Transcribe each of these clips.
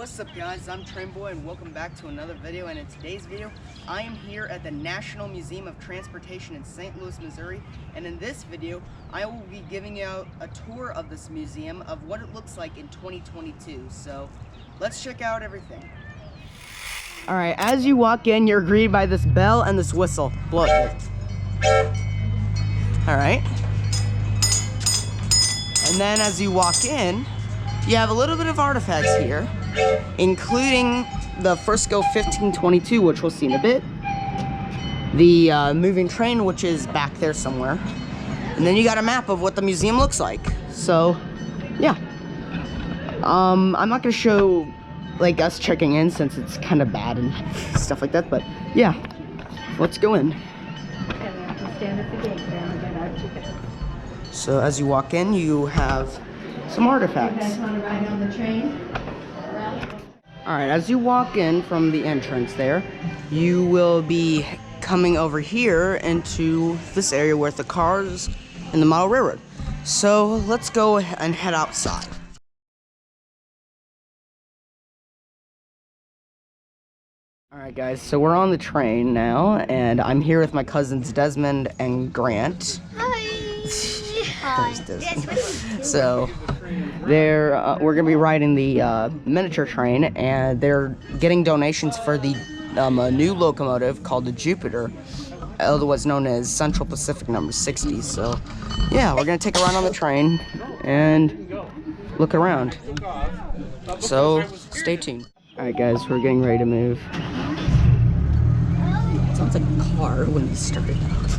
What's up guys, I'm Trainboy and welcome back to another video. And in today's video, I am here at the National Museum of Transportation in St. Louis, Missouri. And in this video, I will be giving you a tour of this museum of what it looks like in 2022. So let's check out everything. Alright, as you walk in, you're greeted by this bell and this whistle. Blow it. Alright. And then as you walk in, you have a little bit of artifacts here, including the Frisco 1522, which we'll see in a bit. The moving train, which is back there somewhere. And then you got a map of what the museum looks like. So, yeah. I'm not going to show, like, us checking in since it's kind of bad and stuff like that. But, yeah. Let's go in. So, as you walk in, you have some artifacts. You guys want to ride on the train? Alright, as you walk in from the entrance there, you will be coming over here into this area with the cars and the model railroad. So let's go and head outside. Alright guys, so we're on the train now, and I'm here with my cousins Desmond and Grant. Hi! So we're gonna be riding the miniature train, and they're getting donations for the new locomotive called the Jupiter, otherwise known as Central Pacific number 60. So yeah, we're gonna take a ride on the train and look around. So stay tuned. All right guys, we're getting ready to move. It sounds like a car when we started out.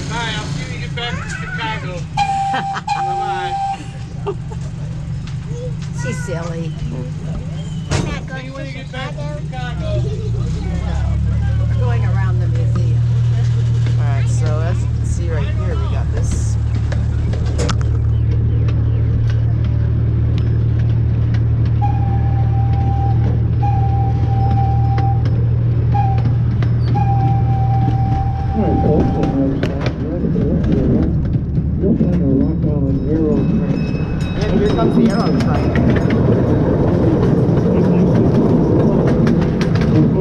Bye, I'll see you get back to Chicago. Bye-bye. She's silly. See you when you get back to Chicago. We're going around the museum. Alright, so as you can see right here, we got this. And here comes the arrow train. Oh,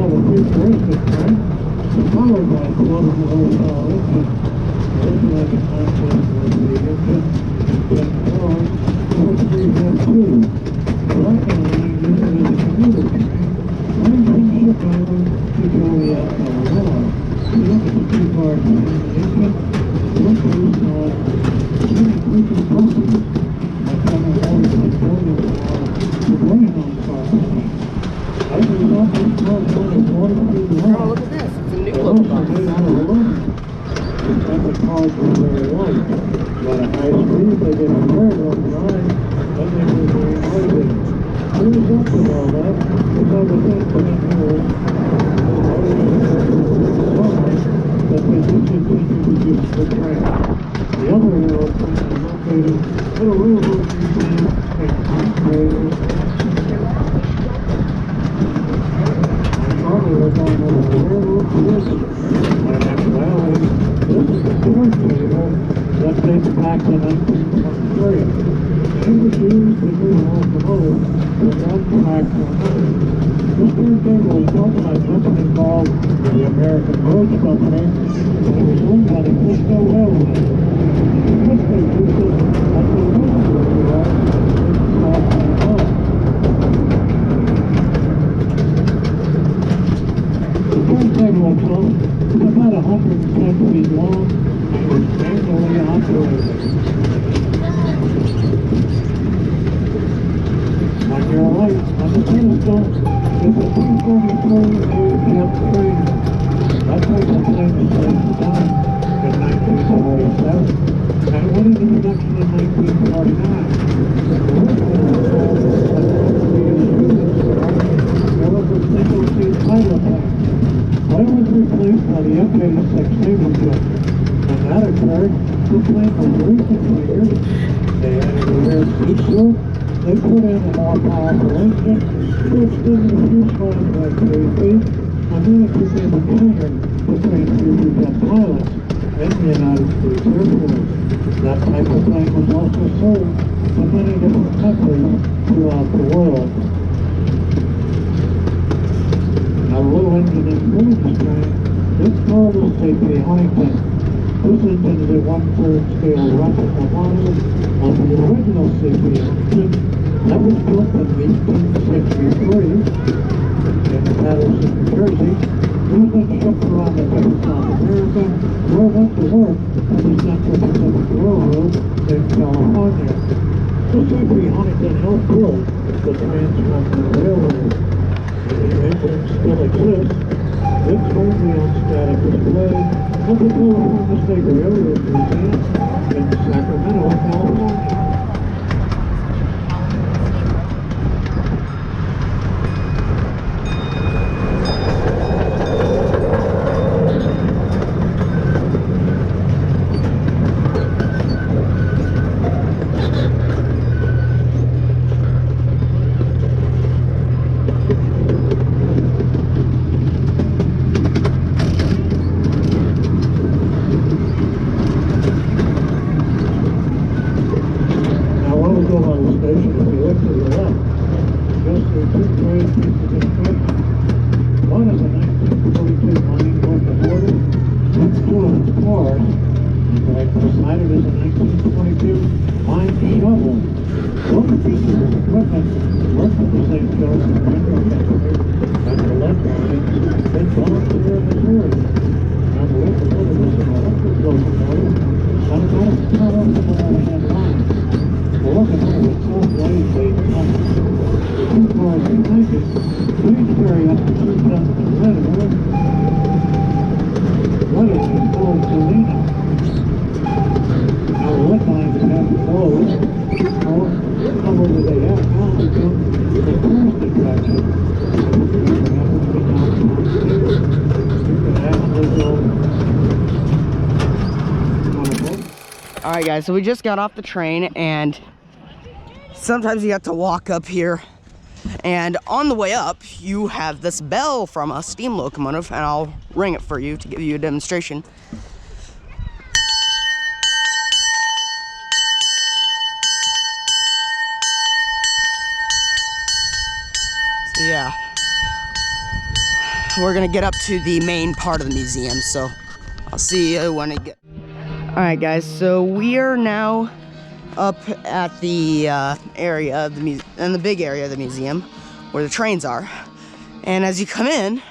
look at this. It's a new locomotive. That dates back to 1923. She was used to move locomotives from one track to another. This new thing was built by a company called the American Road Company, and it was owned by the Frisco Railroad. Frisco used it as the railroad yard in South Carolina. The turntable itself is about 110 feet long. Manually operated. On your right, on the pedestal, is a 343 train. That train was named the time in 1947, and it went into production in 1949. There was a single-seat pilot plane. But it was replaced by the F-86 naval jet. When that occurred, the plane was reconfigured. They added a rear seat shield. They put in a more powerful engine, which extended the fuselage by 3 feet, and then it became a trainer between future jet pilots. in the United States Air Force. That type of plane was also sold to many different countries throughout the world. Now, the little engine inside this train is called a Stately Huntington. This engine is a 1/3 scale replica model of the original Stately Huntington that was built in 1863 in Patterson, New Jersey. It was then shipped around the South America, where it went to work on the Central Pacific Railroad in California. The Stately Huntington helped build the Transcontinental Railroad. The engine still exists. It's currently on static display at the California State Railroad Museum in Sacramento, California. Alright guys, so we just got off the train, and sometimes you have to walk up here, and on the way up you have this bell from a steam locomotive, and I'll ring it for you to give you a demonstration. So yeah, we're gonna get up to the main part of the museum, so I'll see you when I get. Alright guys, so we are now up at the area of the the big area of the museum where the trains are. And as you come in,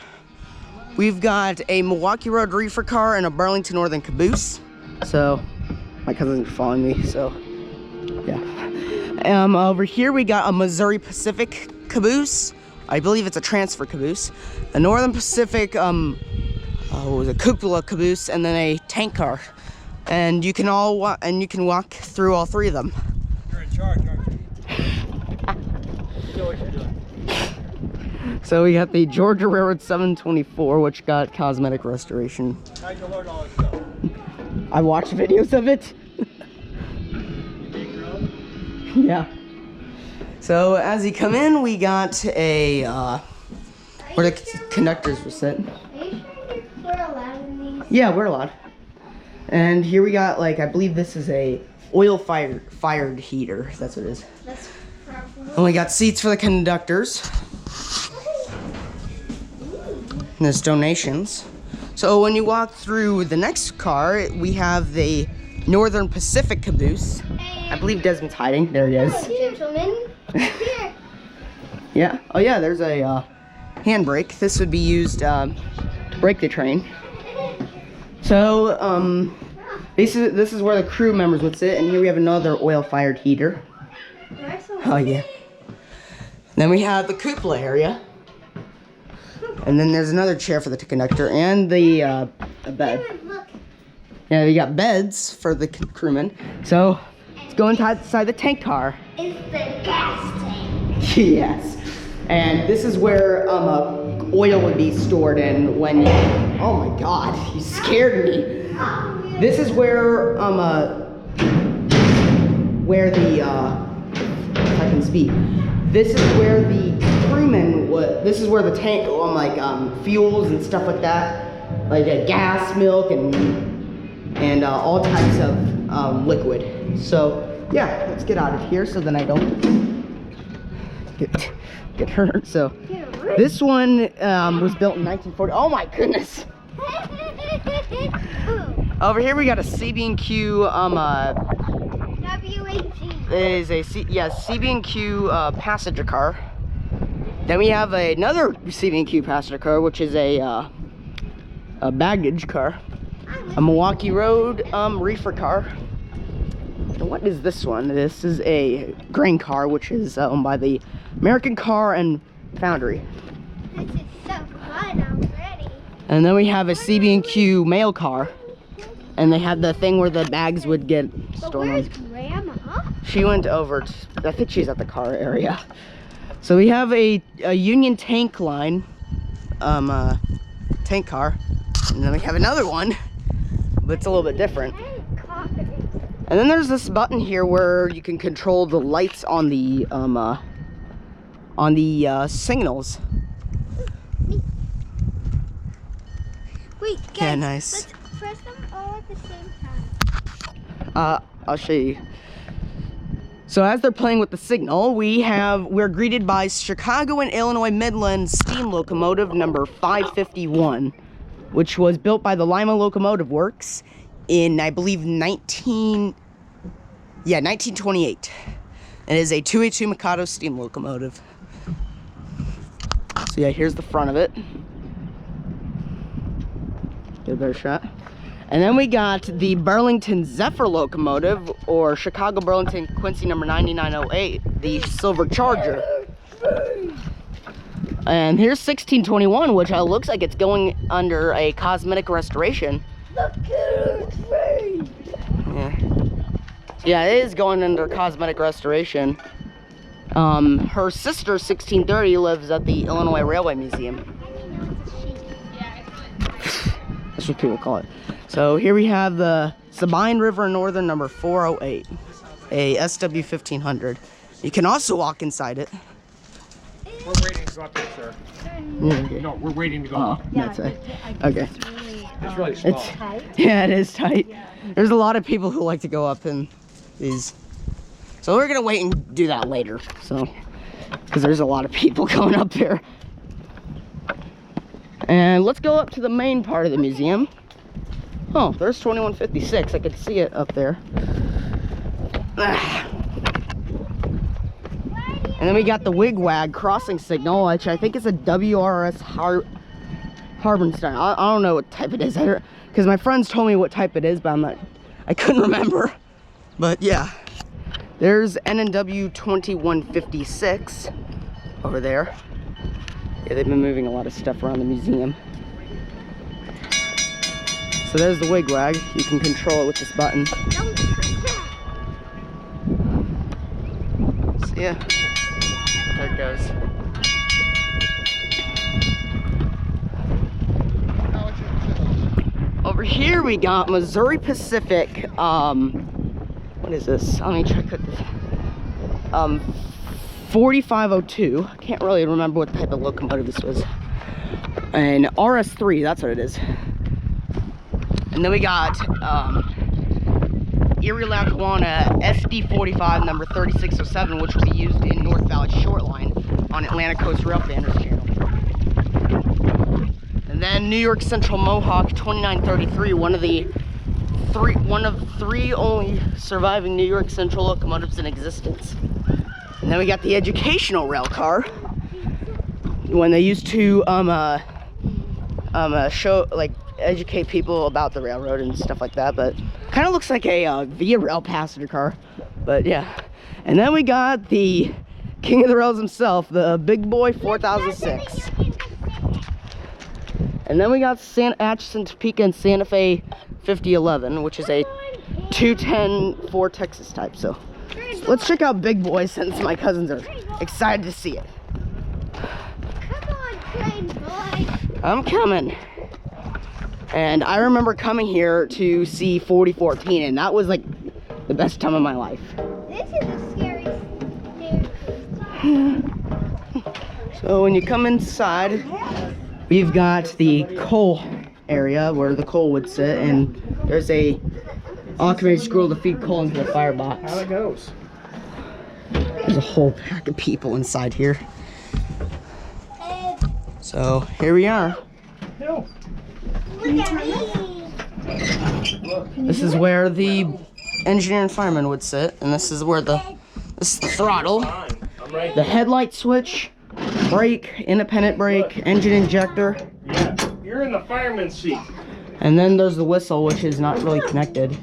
we've got a Milwaukee Road reefer car and a Burlington Northern Caboose. So my cousins are following me, so yeah. Over here we got a Missouri Pacific Caboose. I believe it's a transfer caboose. A Northern Pacific what was it, cupola caboose, and then a tank car. And you can walk through all three of them. You're in charge, aren't you? You know what you're doing. So we got the Georgia Railroad 724, which got cosmetic restoration. How'd you learn all this stuff? I watched videos of it. Yeah. So as you come in, we got a where the conductors were sit. Are you sure we're allowed in these? Yeah, we're allowed. And here we got, like, I believe this is a oil fired heater. That's what it is. That's probably. And we got seats for the conductors. And there's donations. So when you walk through the next car, we have the Northern Pacific Caboose. I believe Desmond's hiding. There he is. Gentlemen, here. Yeah. Oh yeah, there's a handbrake. This would be used to brake the train. So, basically, this is where the crew members would sit, and here we have another oil-fired heater. Oh, yeah. Then we have the cupola area. And then there's another chair for the conductor, and the a bed. Look. Yeah, we got beds for the crewmen. So, let's go inside the tank car. It's the gas tank. Yes. And this is where oil would be stored in when you... Oh my god, you scared me. This is where the if I can speak. This is where the crewmen would, this is where the tank fuels and stuff like that, like gas, milk, and and all types of liquid. So yeah, let's get out of here so then I don't get hurt. So this one was built in 1940. Oh my goodness. Over here we got a CB&Q W-A-G. is a CB&Q passenger car. Then we have another CB&Q passenger car, which is a baggage car. A Milwaukee Road reefer car. And what is this one? This is a grain car, which is owned by the American Car and Foundry. This is so fun already. And then we have a CB&Q mail car. And they have the thing where the bags would get But stored where's on. Grandma? She went over to, I think she's at the car area. So we have a Union Tank Line tank car. And then we have another one, but it's a little bit different. And then there's this button here where you can control the lights on the signals. Wait, guys, Yeah, nice. let's press them all at the same time. I'll show you. So as they're playing with the signal, we're greeted by Chicago and Illinois Midland steam locomotive number 551, which was built by the Lima Locomotive Works in, I believe, 1928. It is a 282 Mikado steam locomotive. So yeah, here's the front of it. Get a better shot. And then we got the Burlington Zephyr locomotive, or Chicago Burlington Quincy number 9908, the Silver Charger. And here's 1621, which looks like it's going under a cosmetic restoration. Look at her face. Yeah, it is going under cosmetic restoration. Her sister, 1630, lives at the Illinois Railway Museum. That's what people call it. So here we have the Sabine River Northern number 408, a SW 1500. You can also walk inside it. We're waiting to go up there, sir. Okay. No, we're waiting to go Oh, up. that's right. Okay. It's really small. Yeah, it is tight. There's a lot of people who like to go up in these. So we're gonna wait and do that later. So, because there's a lot of people going up there. And let's go up to the main part of the museum. Oh, there's 2156. I could see it up there. And then we got the Wigwag crossing signal, which I think is a WRS Harbinstein. I don't know what type it is, because my friends told me what type it is, but I couldn't remember. But yeah, there's N&W 2156 over there. Yeah, they've been moving a lot of stuff around the museum. So there's the Wigwag. You can control it with this button. Don't touch that. So yeah, there it goes. Over here we got Missouri Pacific, what is this? Let me check it. 4502. I can't really remember what type of locomotive this was. And RS3, that's what it is. And then we got Erie Lackawanna SD45 number 3607, which will be used in North Valley Short Line on Atlantic Coast Railfander's Channel. And then New York Central Mohawk 2933, one of three only surviving New York Central locomotives in existence. And then we got the educational rail car, when they used to show, like, educate people about the railroad and stuff like that. But kind of looks like a Via Rail passenger car, but yeah. And then we got the king of the rails himself, the big boy 4006. And then we got Atchison, Topeka, and Santa Fe 5011, which is a 210 Ford Texas type. So let's check out Big Boy, since my cousins are excited to see it. Come on, train boy. I'm coming. And I remember coming here to see 4014, and that was like the best time of my life. This is a scary staircase. So when you come inside, we've got the coal area where the coal would sit, and There's a automated squirrel to feed coal into the firebox. How it goes. There's a whole pack of people inside here. So here we are. No. Look at me. This is where the engineer and fireman would sit, and this is where this is the throttle, the headlight switch, brake, independent brake, engine injector. Yeah, you're in the fireman's seat. And then there's the whistle, which is not really connected.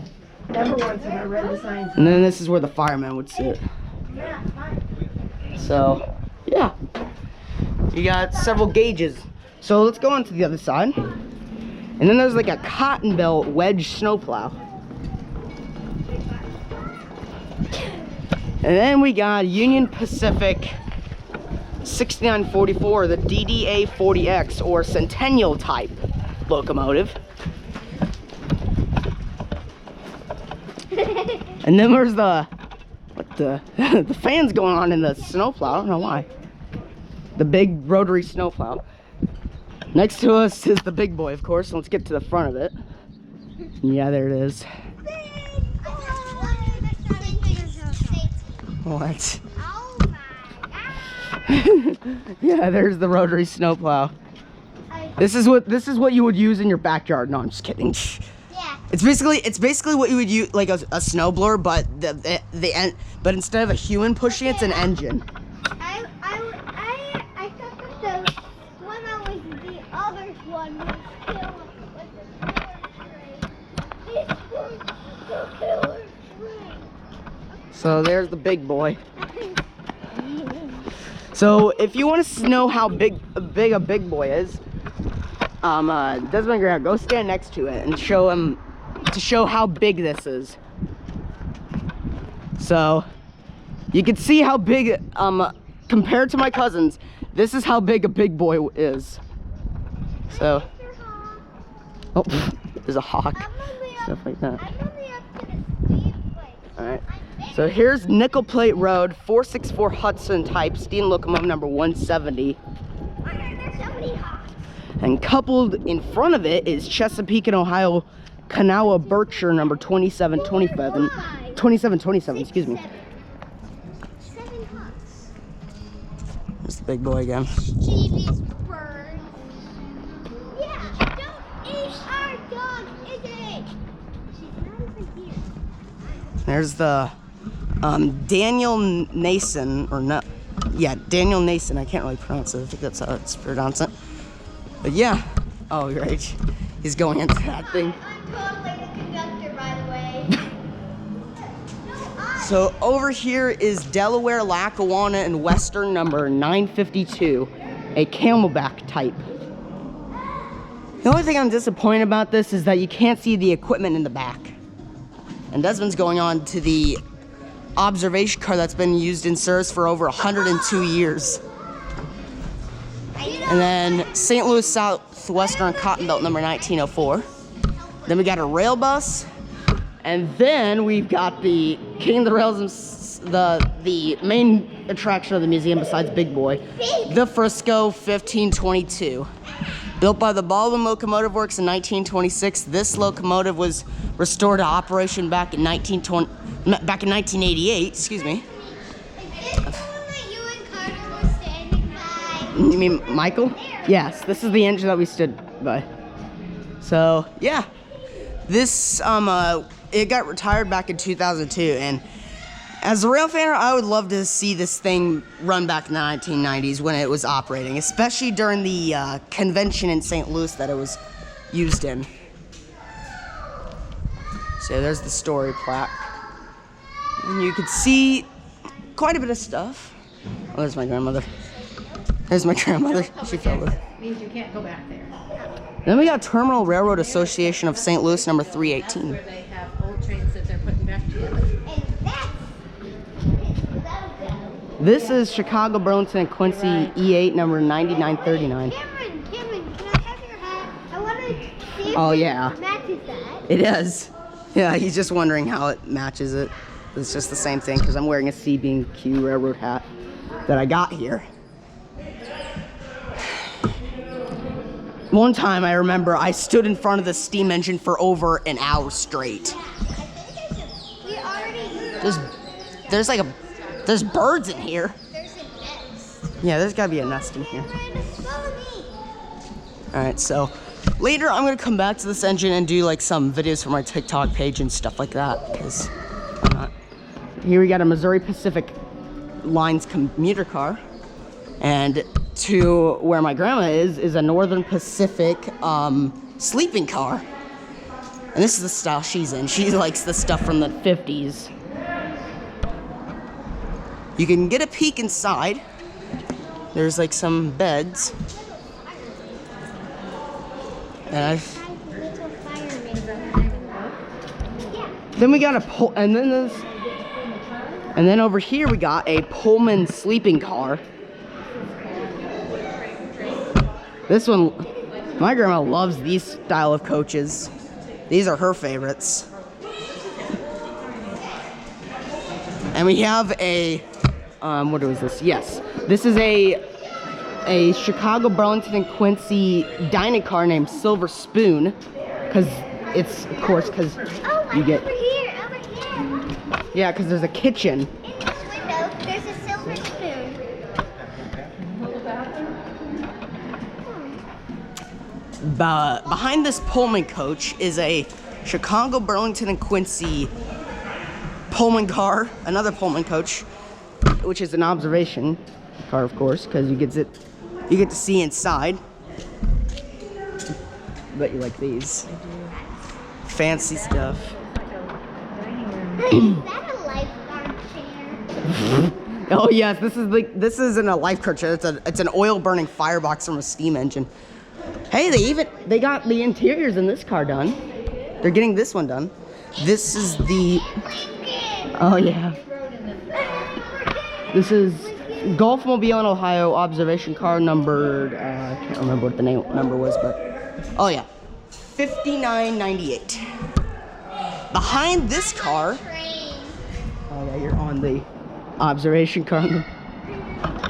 Never once have I read the signs. And then this is where the fireman would sit. So, yeah. You got several gauges. So let's go on to the other side. And then there's like a cotton belt wedge snowplow. And then we got Union Pacific 6944, the DDA 40X or Centennial type locomotive. And then there's the the fans going on in the snowplow. I don't know why. The big rotary snowplow. Next to us is the big boy, of course. Let's get to the front of it. Yeah, there it is. What? Yeah, there's the rotary snowplow. This is what you would use in your backyard. No, I'm just kidding. Yeah. It's basically what you would use, like a snowblower, but but instead of a human pushing, it's an engine. I thought that the one that was the other one was killer with the killer train. This was the killer train. So there's the big boy. So if you want to know how big a big boy is, Desmond Graham, go stand next to it and show him to show how big this is. So you can see how big, compared to my cousins, this is how big a big boy is. So, oh, there's a hawk, stuff like that. All right. So here's Nickel Plate Road, 464 Hudson type, steam locomotive number 170. And coupled in front of it is Chesapeake and Ohio Kanawha Berkshire number 2727, excuse me. There's the big boy again. Mischievous bird. Yeah, don't eat our dog, is it? She's not even here. There's the Daniel Nason, or no, yeah, Daniel Nason. I can't really pronounce it. I think that's how it's pronounced it. But yeah, oh, you're right. He's going into that thing. I'm totally the conductor, by the way. So over here is Delaware, Lackawanna, and Western number 952, a Camelback type. The only thing I'm disappointed about this is that you can't see the equipment in the back. And Desmond's going on to the observation car that's been used in service for over 102 years. And then St. Louis Southwestern Cotton Belt number 1904. Then we got a rail bus. And then we've got the King of the Rails, the main attraction of the museum besides Big Boy, the Frisco 1522. Built by the Baldwin Locomotive Works in 1926, this locomotive was restored to operation back in 1988, excuse me. Is this the one that you and Carter were standing by? You mean Michael? Yes, this is the engine that we stood by. So, yeah. This, it got retired back in 2002, and as a rail fan, I would love to see this thing run back in the 1990s when it was operating, especially during the convention in St. Louis that it was used in. So there's the story plaque. And you could see quite a bit of stuff. Oh, there's my grandmother. There's my grandmother. She fell with. Means you can't go back there. Then we got Terminal Railroad Association of St. Louis number 318. Where they have old trains that they're putting back together. And that's his logo. This is Chicago, Burlington, and Quincy E8 number 9939. Cameron, can I have your hat? I want to see if Oh, it yeah. matches that. It is. Yeah, he's just wondering how it matches it. It's just the same thing because I'm wearing a CB&Q Railroad hat that I got here. One time I remember I stood in front of the steam engine for over an hour straight. We already. There's birds in here. There's a nest. Yeah, there's gotta be a nest in here. Follow me. Alright, so later I'm gonna come back to this engine and do like some videos for my TikTok page and stuff like that. Because here we got a Missouri Pacific Lines commuter car. And to where my grandma is a Northern Pacific sleeping car. And this is the style she's in. She likes the stuff from the 50s. You can get a peek inside. There's like some beds. And then we got and then over here we got a Pullman sleeping car. This one, my grandma loves these style of coaches. These are her favorites. And we have a, what is this? Yes, this is a Chicago, Burlington, and Quincy dining car named Silver Spoon, because it's, of course, because you get. Over here. Yeah, because there's a kitchen. In this window, there's a silver spoon. Behind this Pullman coach is a Chicago, Burlington, and Quincy Pullman car, another Pullman coach, which is an observation car, of course, because you get to see inside. Bet you like these. Fancy stuff. Is that a lifeguard chair? Oh yes, this isn't a lifeguard chair. It's an oil burning firebox from a steam engine. Hey, they got the interiors in this car done. They're getting this one done. This is the. Oh yeah. This is Gulfmobile in Ohio observation car numbered. I can't remember what the number was, but oh yeah, 5998. Behind this car. Oh yeah, you're on the observation car.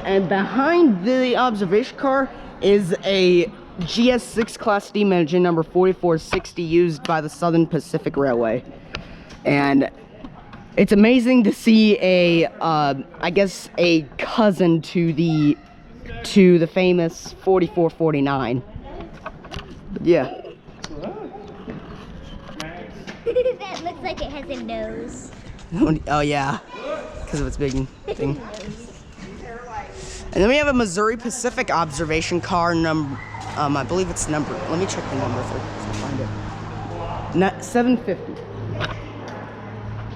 And behind the observation car is a GS6 class steam engine number 4460 used by the Southern Pacific Railway. And it's amazing to see I guess a cousin to the famous 4449. But yeah. That looks like it has a nose. Oh yeah, because of its big thing. And then we have a Missouri Pacific observation car number. I believe it's number. Let me check the number if I find it. 750.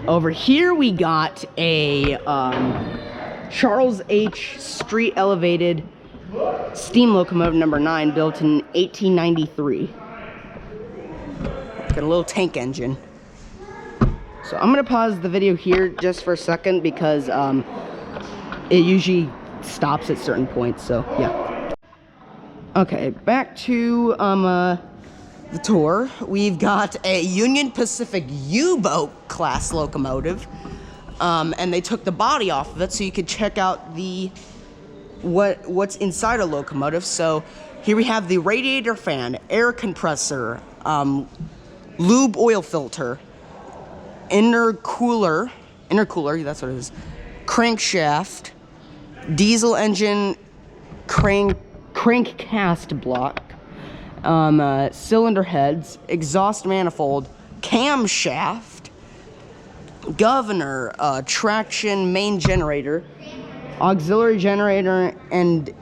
Over here we got a Charles H. Street elevated steam locomotive number 9, built in 1893. Got a little tank engine. So I'm gonna pause the video here just for a second because it usually stops at certain points. So yeah. Okay, back to the tour. We've got a Union Pacific U-boat class locomotive, and they took the body off of it so you could check out what's inside a locomotive. So here we have the radiator fan, air compressor, lube oil filter, intercooler, that's what it is, crankshaft, diesel engine, crankcast block, cylinder heads, exhaust manifold, camshaft, governor, traction main generator, auxiliary generator, and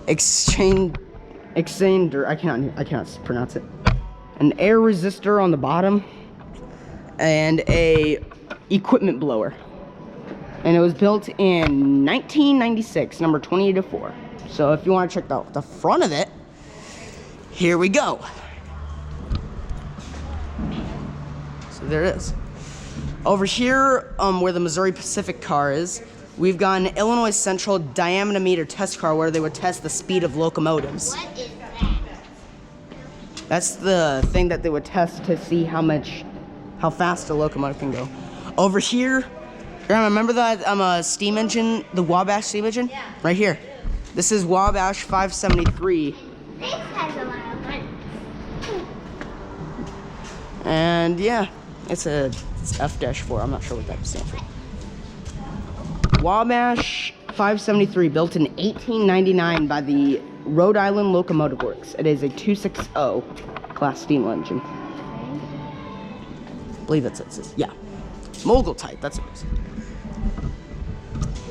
exchanger. I cannot pronounce it. An air resistor on the bottom, and a equipment blower. And it was built in 1996, number 2804. So if you want to check out the front of it, here we go. So there it is. Over here, where the Missouri Pacific car is, we've got an Illinois Central diameter test car where they would test the speed of locomotives. What is that? That's the thing that they would test to see how fast a locomotive can go. Over here, remember that steam engine, the Wabash steam engine? Yeah. Right here. This is Wabash 573. This has a lot of money. And yeah, it's F-4. I'm not sure what that stands for. Wabash 573, built in 1899 by the Rhode Island Locomotive Works. It is a 260 class steam engine. I believe that's it. Yeah, mogul type. That's what it is.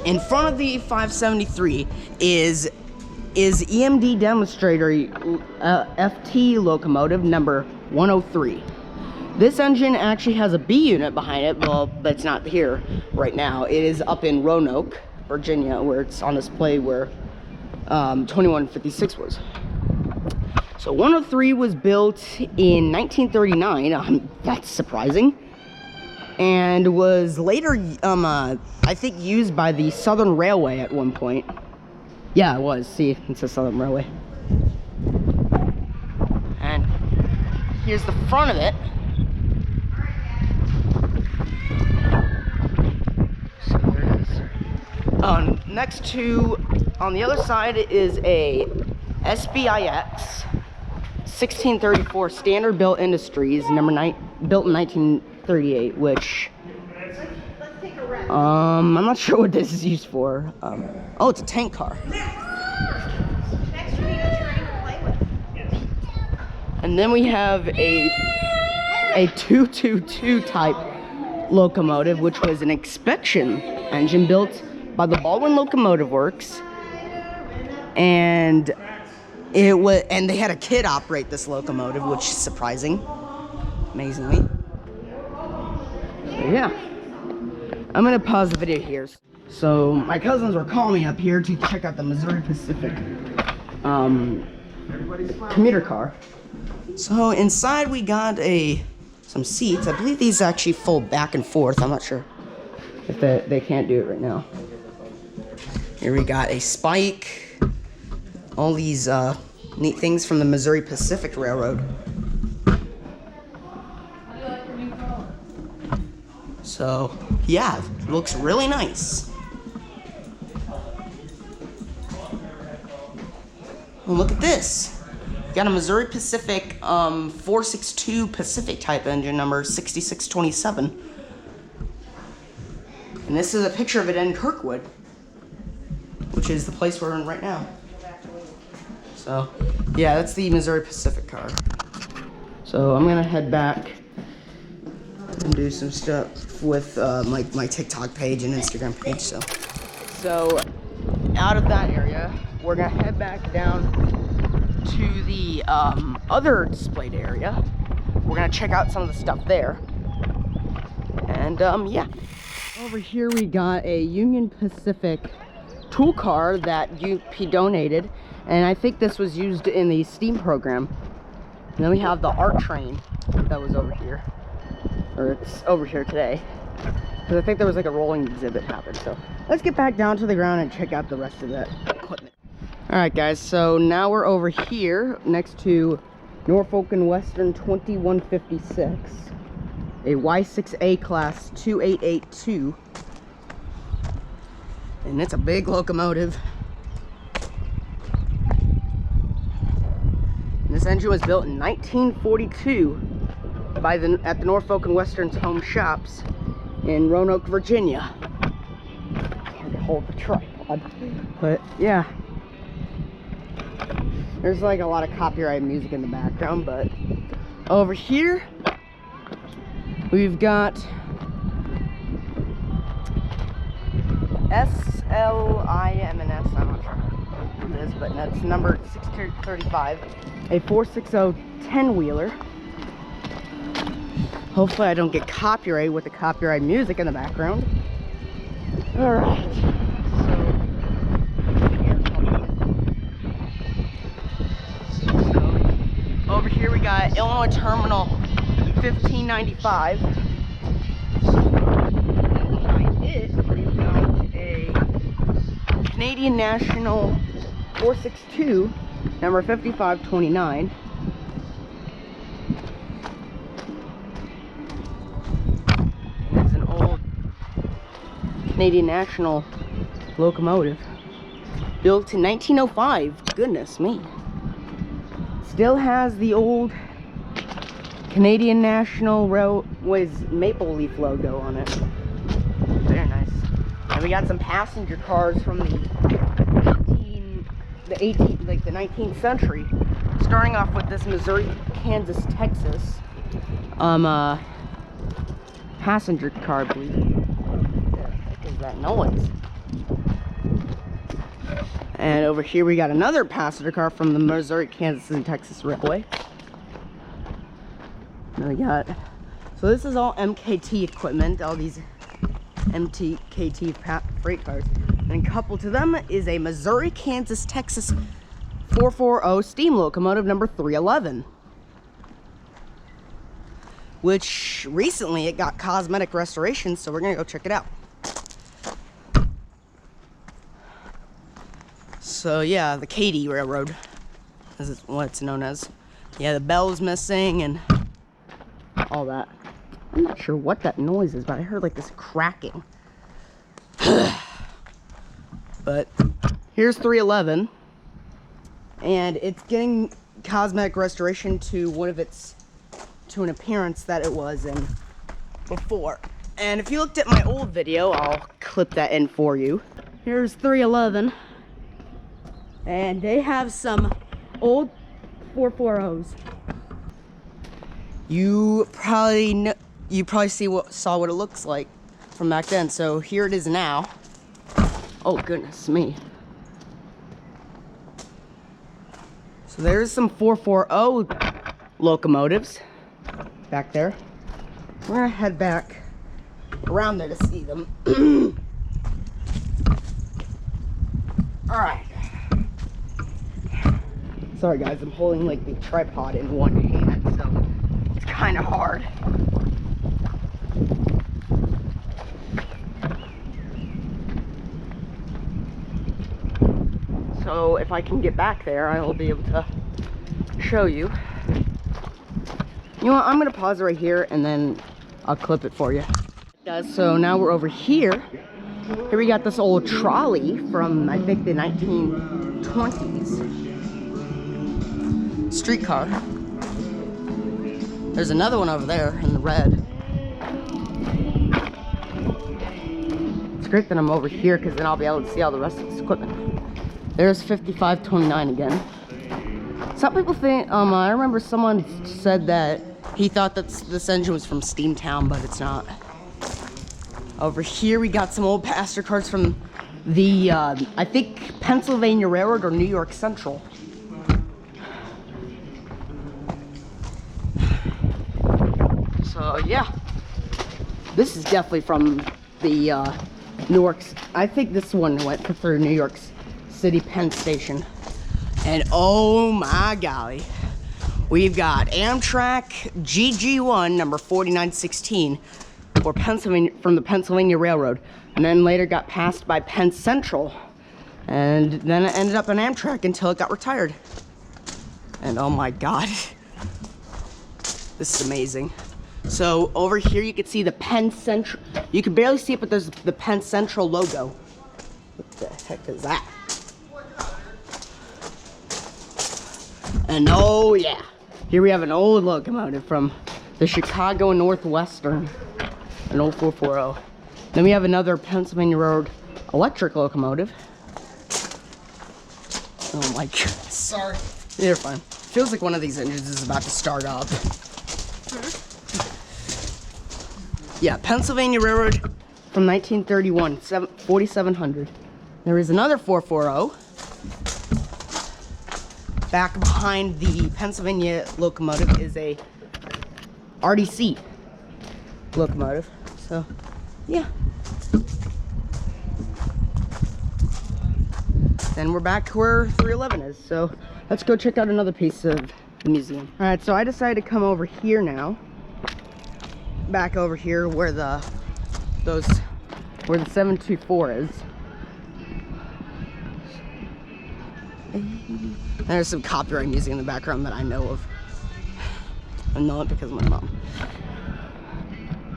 In front of the 573 is EMD demonstrator FT locomotive number 103. This engine actually has a B unit behind it, well, but it's not here right now. It is up in Roanoke, Virginia, where it's on display where 2156 was. So 103 was built in 1939. That's surprising. And was later, I think, used by the Southern Railway at one point. Yeah, it was. See, it's a Southern Railway. And here's the front of it. So there it is. Next to, on the other side, is a SBIX 1634 Standard Built Industries, number 9, built in 1938, which I'm not sure what this is used for. Oh, it's a tank car. Next you need a train to play with. And then we have a 222 type locomotive, which was an inspection engine built by the Baldwin Locomotive Works, and they had a kid operate this locomotive, which is surprising, amazingly. So yeah, I'm gonna pause the video here. So my cousins were calling me up here to check out the Missouri Pacific commuter car. So inside we got some seats. I believe these actually fold back and forth. I'm not sure if they can't do it right now. Here we got a spike. All these neat things from the Missouri Pacific Railroad. So yeah, it looks really nice. Well, look at this. Got a Missouri Pacific 462 Pacific type engine number 6627. And this is a picture of it in Kirkwood, which is the place we're in right now. So yeah, that's the Missouri Pacific car. So I'm gonna head back and do some stuff with my TikTok page and Instagram page. So out of that area, we're gonna head back down to the other displayed area. We're gonna check out some of the stuff there. And yeah. Over here we got a Union Pacific tool car that UP donated, and I think this was used in the STEAM program. And then we have the art train that was over here, or it's over here today, because I think there was like a rolling exhibit happened. So let's get back down to the ground and check out the rest of that equipment. Alright guys, so now we're over here next to Norfolk and Western 2156, a Y6A class 2882, and it's a big locomotive. And this engine was built in 1942 at the Norfolk and Western's home shops in Roanoke, Virginia. Hard to hold the tripod, but yeah. There's like a lot of copyright music in the background, but over here we've got SLIMNS, I'm not sure what it is, but that's number 635, a 460 10-wheeler. Hopefully I don't get copyrighted with the copyright music in the background. Alright. Over here we got Illinois Terminal 1595. Behind it, we've got a Canadian National 462, number 5529. It's an old Canadian National locomotive, built in 1905. Goodness me. Still has the old Canadian National Railway's maple leaf logo on it. Very nice. And we got some passenger cars from the 19th century. Starting off with this Missouri, Kansas, Texas passenger car, I believe. What the heck is that noise? And over here we got another passenger car from the Missouri, Kansas, and Texas Railway. And we got, so this is all MKT equipment, all these MKT freight cars. And coupled to them is a Missouri, Kansas, Texas 440 steam locomotive number 311. Which recently it got cosmetic restoration, so we're gonna go check it out. So yeah, the Katy Railroad is what it's known as. Yeah, the bell's missing and all that. I'm not sure what that noise is, but I heard like this cracking. But here's 311, and it's getting cosmetic restoration to an appearance that it was in before. And if you looked at my old video, I'll clip that in for you. Here's 311, and they have some old 440s. You probably saw what it looks like from back then. So here it is now. Oh goodness me. So there's some 440 locomotives back there. We're gonna head back around there to see them. All right. Sorry guys, I'm holding like the tripod in one hand, so it's kind of hard. So if I can get back there, I will be able to show you. You know what, I'm gonna pause it right here and then I'll clip it for you. Guys, so now we're over here. Here we got this old trolley from, I think, the 1920s. Streetcar. There's another one over there in the red. It's great that I'm over here because then I'll be able to see all the rest of this equipment. There's 5529 again. Some people think, I remember someone said that he thought that this engine was from Steamtown, but it's not. Over here we got some old passenger cars from the, I think, Pennsylvania Railroad or New York Central. So yeah, this is definitely from the Newark. I think this one went through New York City Penn Station. And oh my golly, we've got Amtrak GG1 number 4916 for Pennsylvania, from the Pennsylvania Railroad, and then later got passed by Penn Central, and then it ended up on Amtrak until it got retired. And oh my god, this is amazing. So over here you can see the Penn Central. You can barely see it, but there's the Penn Central logo. What the heck is that? And oh yeah, here we have an old locomotive from the Chicago and Northwestern, an old 440. Then we have another Pennsylvania Road electric locomotive. Oh my god. Sorry. You're fine. Feels like one of these engines is about to start up. Yeah, Pennsylvania Railroad from 1931, 4700. There is another 440. Back behind the Pennsylvania locomotive is a RDC locomotive. So, yeah. Then we're back where 311 is. So, let's go check out another piece of the museum. All right, so I decided to come over here now. Back over here where the 724 is. There's some copyright music in the background that I know of. I know it because of my mom.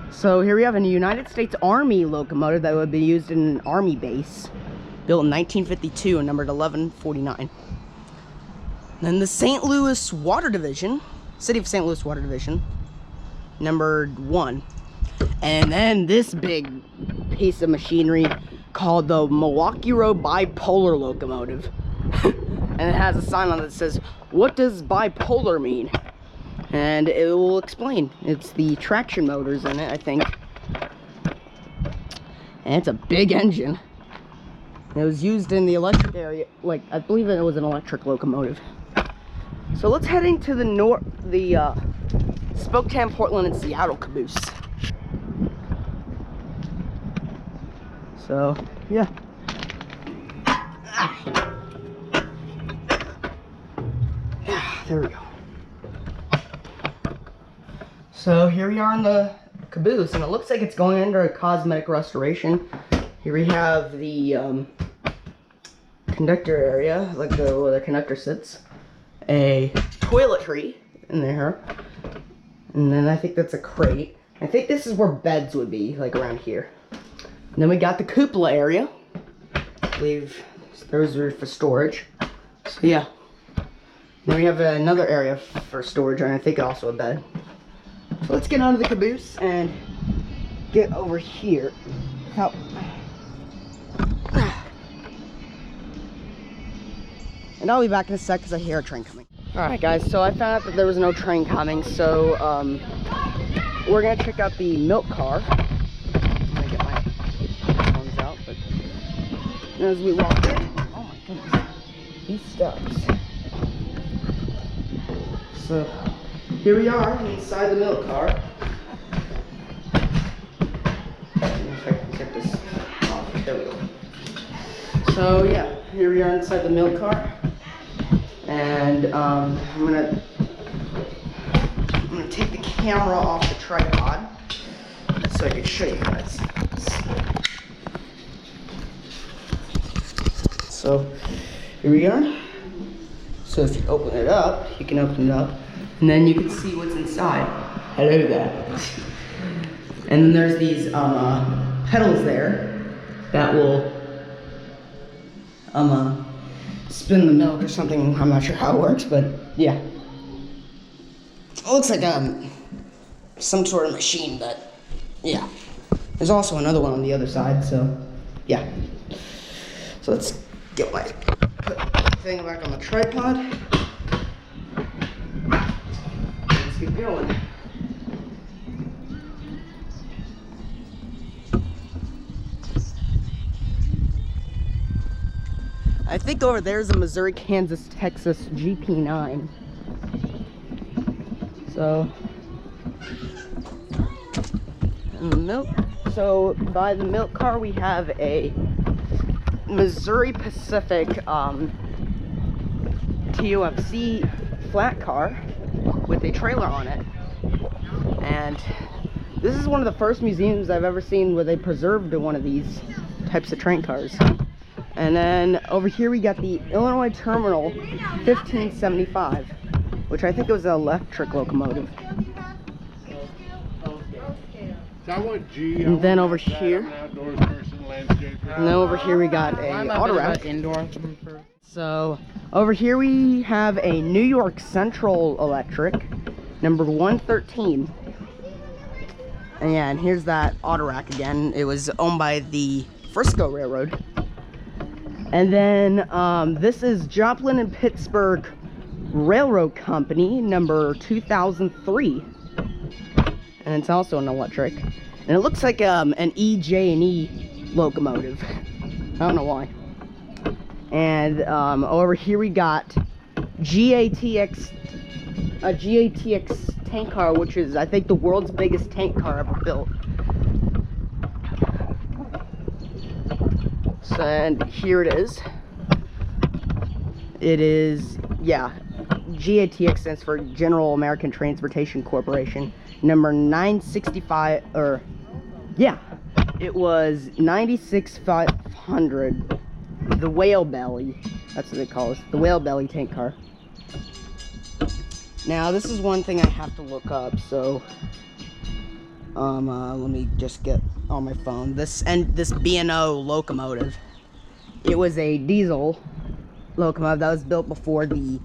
So here we have a United States Army locomotive that would be used in an army base, built in 1952 and numbered 1149. Then the St. Louis Water Division, City of St. Louis Water Division, number 1. And then this big piece of machinery called the Milwaukee Road Bipolar Locomotive. And it has a sign on it that says, "What does bipolar mean?" And it will explain. It's the traction motors in it, I think. And it's a big engine. It was used in the electric area, like, I believe it was an electric locomotive. So let's head into the Spokane, Portland, and Seattle caboose. So, yeah. There we go. So here we are in the caboose, and it looks like it's going under a cosmetic restoration. Here we have the conductor area, like where the conductor sits. A toiletry in there. And then I think that's a crate. I think this is where beds would be, like around here. And then we got the cupola area. I believe those are for storage. So yeah. Then we have another area for storage, and I think also a bed. So let's get out of the caboose and get over here. Help. And I'll be back in a sec because I hear a train coming. Alright guys, so I found out that there was no train coming, so we're gonna check out the milk car. I'm gonna get my headphones out, but as we walk in, oh my goodness, these steps. So here we are inside the milk car. If I can get this off, there we go. So yeah, here we are inside the milk car. And I'm gonna take the camera off the tripod so I can show you guys. So here we are. So if you open it up, you can open it up, and then you can see what's inside. Hello there. And then there's these pedals there that will spin the milk or something. I'm not sure how it works, but yeah. It looks like some sort of machine, but yeah. There's also another one on the other side, so yeah. So let's get my thing back on the tripod. Let's get going. I think over there's a Missouri, Kansas, Texas GP9. So, and the milk. So by the milk car we have a Missouri Pacific TOFC flat car with a trailer on it. And this is one of the first museums I've ever seen where they preserved one of these types of train cars. And then over here we got the Illinois Terminal 1575, which I think it was an electric locomotive. And then over here, we got a auto rack. So over here we have a New York Central Electric, number 113. And yeah, and here's that auto rack again. It was owned by the Frisco Railroad. And then this is Joplin and Pittsburgh Railroad Company, number 2003. And it's also an electric. And it looks like an EJ&E locomotive. I don't know why. And over here we got a GATX tank car, which is, I think, the world's biggest tank car ever built. So, and here it is. It is, yeah, GATX stands for General American Transportation Corporation, number 965, or, yeah, it was 96,500, the whale belly, that's what they call it, the whale belly tank car. Now, this is one thing I have to look up, so, let me just get on my phone. This B&O locomotive, it was a diesel locomotive that was built before the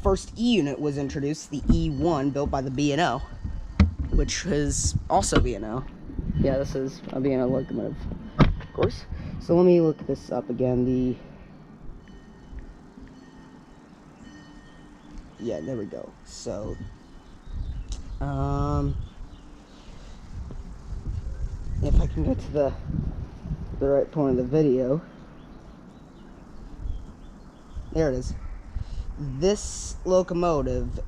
first E unit was introduced, the E1, built by the B&O, which is also B&O. Yeah, this is a B&O locomotive, of course. So let me look this up again. Yeah, there we go. So, if I can get to the right point of the video. There it is. This locomotive,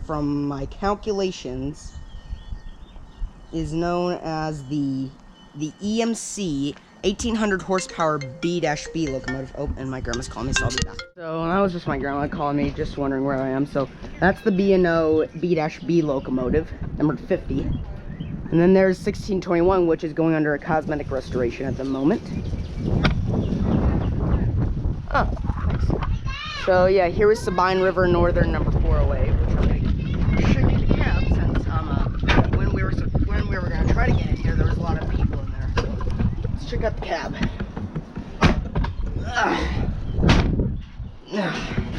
from my calculations, is known as the EMC 1800 horsepower B-B locomotive. Oh, and my grandma's calling me, so I'll be back. So that was just my grandma calling me, just wondering where I am. So that's the B&O B-B locomotive, number 50. And then there's 1621, which is going under a cosmetic restoration at the moment. Oh, thanks. So yeah, here is Sabine River Northern number 408, which should be the cab, since when we were gonna try to get in here, there was a lot of people in there. So let's check out the cab.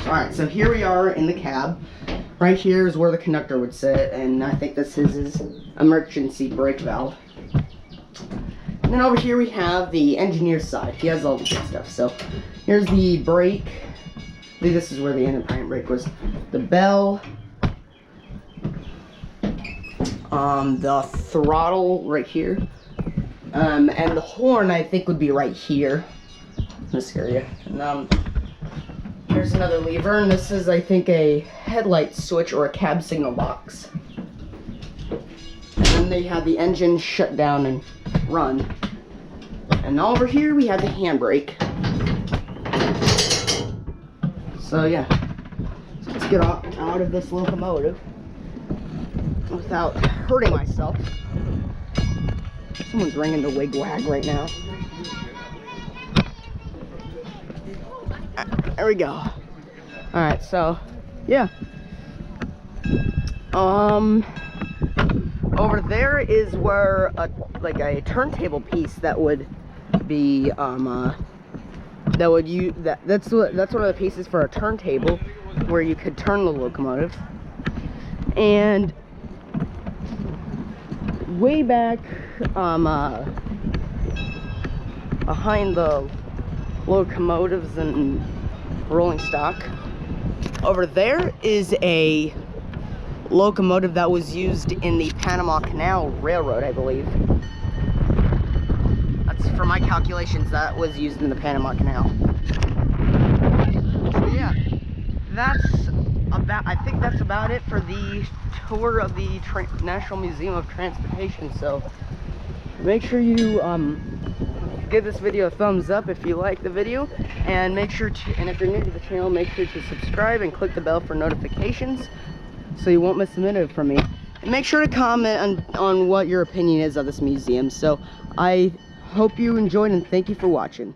Alright, so here we are in the cab. Right here is where the conductor would sit, and I think this is his emergency brake valve. And then over here we have the engineer's side. He has all the good stuff. So here's the brake. I think this is where the independent brake was. The bell. The throttle right here. And the horn, I think, would be right here. This area. And there's another lever, and this is, I think, a headlight switch or a cab signal box. And then they have the engine shut down and run. And over here we have the handbrake. So yeah, so let's get out of this locomotive without hurting myself. Someone's ringing the Wigwag right now. There we go. Alright, so yeah. Over there is where like a turntable piece that would be that's one of the pieces for a turntable where you could turn the locomotive. And way back behind the locomotives and rolling stock, over there is a locomotive that was used in the Panama Canal Railroad, I believe. That's, for my calculations, that was used in the Panama Canal. So yeah, I think that's about it for the tour of the National Museum of Transportation. So make sure you give this video a thumbs up if you like the video, and make sure to, and if you're new to the channel, make sure to subscribe and click the bell for notifications so you won't miss a minute from me. And make sure to comment on what your opinion is of this museum. So I hope you enjoyed, and thank you for watching.